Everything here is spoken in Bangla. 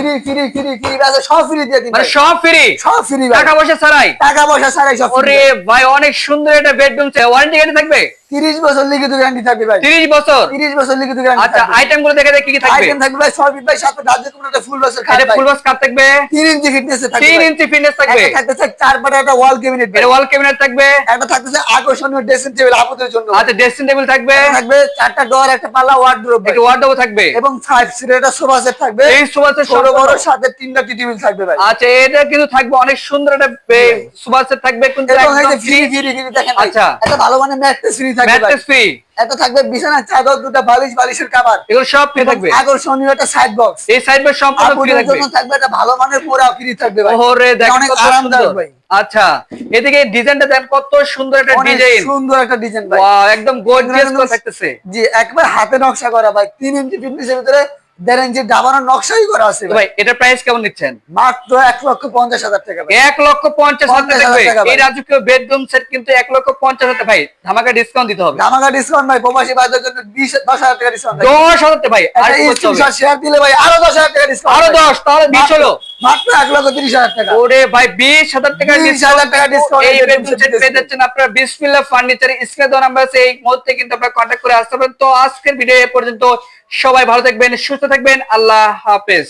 ফ্রি ফ্রি ফ্রি ফ্রি আছে, সব ফ্রি দিয়ে দিন, মানে সব ফ্রি, সব ফ্রি, টাকা পয়সা ছাড়াই, টাকা পয়সা ছাড়াই সব। ওরে ভাই অনেক সুন্দর একটা বেডরুম চাই, ওয়ারেন্টি গ্যারান্টি থাকবে? 30 বছর লিখিত গ্যারান্টি থাকবে ভাই, 30 বছর, 30 বছর লিখিত গ্যারান্টি। আচ্ছা আইটেম গুলো দেখে কি কি থাকবে? আইটেম থাকবে ভাই সবই ভাই, সাথে দাঁতের কোনো একটা ফুল বক্সের খাট, এটা ফুল বক্স কাট থাকবে, 3 ইঞ্চি ফিটনেস থাকবে, 3 ইঞ্চি ফিটনেস থাকবে, একটা থাকতেছে 4 পাটা একটা ওয়াল ক্যাবিনেট, এটা ওয়াল ক্যাবিনেট থাকবে, একটা থাকতেছে আকর্ষণীয় ড্রেসিং টেবিল আপুদের জন্য, আচ্ছা ড্রেসিং টেবিল থাকবে, থাকবে 4টা ডোর, একটা পাল্লা ওয়ার্ডরোব, একটা ওয়ার্ডরোব থাকবে, এবং 5 সিটের একটা সোফা সেট থাকবে। এই সোফা সেট ছোট বড় সাথে 3টা টি টেবিল থাকবে ভাই। আচ্ছা এটা কিন্তু থাকবে অনেক সুন্দর একটা সোফা সেট থাকবে, কিন্তু এবং এই একদম যে ফ্রি ফ্রি ফ্রি দেখেন, আচ্ছা একটা ভালো মানের ম্যাট্রেস ফ্রি থাকবে ভাই, ম্যাট্রেস ফ্রি, একটা থাকবে বিছানার চাদর, দুটো বালিশ, বালিশের কভার, এগুলো সব ফ্রি থাকবে, আকর্ষণীয় একটা সাইড বক্স, এই সাইড বাই সম্পূর্ণ ফ্রি আপুদের থাকবে, জন্য থাকবে একটা ভালো মানের মোড়া ফ্রি থাকবে ভাই। ওরে দেখো অনেক কত আরামদায়ক সুন্দর ভাই, আচ্ছা এদিকে ডিজাইনটা দেখেন কত সুন্দর একটা অনেক ডিজাইন, সুন্দর একটা ডিজাইন ভাই, ওয়াও একদম গর্জিয়াস করে থাকতেছে, জি একবার হাতে নকশা করা ভাই, 3 ইঞ্চি ফিটনেসের ভিতরে 1.5 ইঞ্চি ডাবানোর নকশাই করা আছে তো ভাই এটার প্রাইস কেমন নিচ্ছেন? মাত্র 1,50,000 টাকা ভাই। 1,50,000 টাকা থাকবে ভাই। এই রাজকীয় বেডরুম সেট, কিন্তু 1,50,000 ভাই ধামাকা ডিসকাউন্ট দিতে হবে, ধামাকা ডিসকাউন্ট ভাই, প্রবাসী ভাইদের জন্য 10,000 টাকা ডিসকাউন্ট, 10,000 ভাই, আর একটা কি করতে হবে? স্ক্রিনশট শেয়ার দিলে ভাই আরো 10,000 টাকা ডিসকাউন্ট, আরো 10, তাহলে 20 হলো, মাত্র 1,30,000 টাকা। ওরে ভাই 20,000 টাকা 20,000 টাকা ডিসকাউন্ট, এই বেডরুম সেট পেয়ে যাচ্ছেন আপনারা বিসমিল্লাহ ফার্নিচার, স্ক্রিনে দেওয়া নাম্বার আছে, এই মুহূর্তে কিন্তু আপনারা কন্টাক্ট করে আসতে পারেন। তো আজকের ভিডিও এ পর্যন্ত, সবাই ভালো থাকবেন, সুস্থ থাকবেন, আল্লাহ হাফেজ।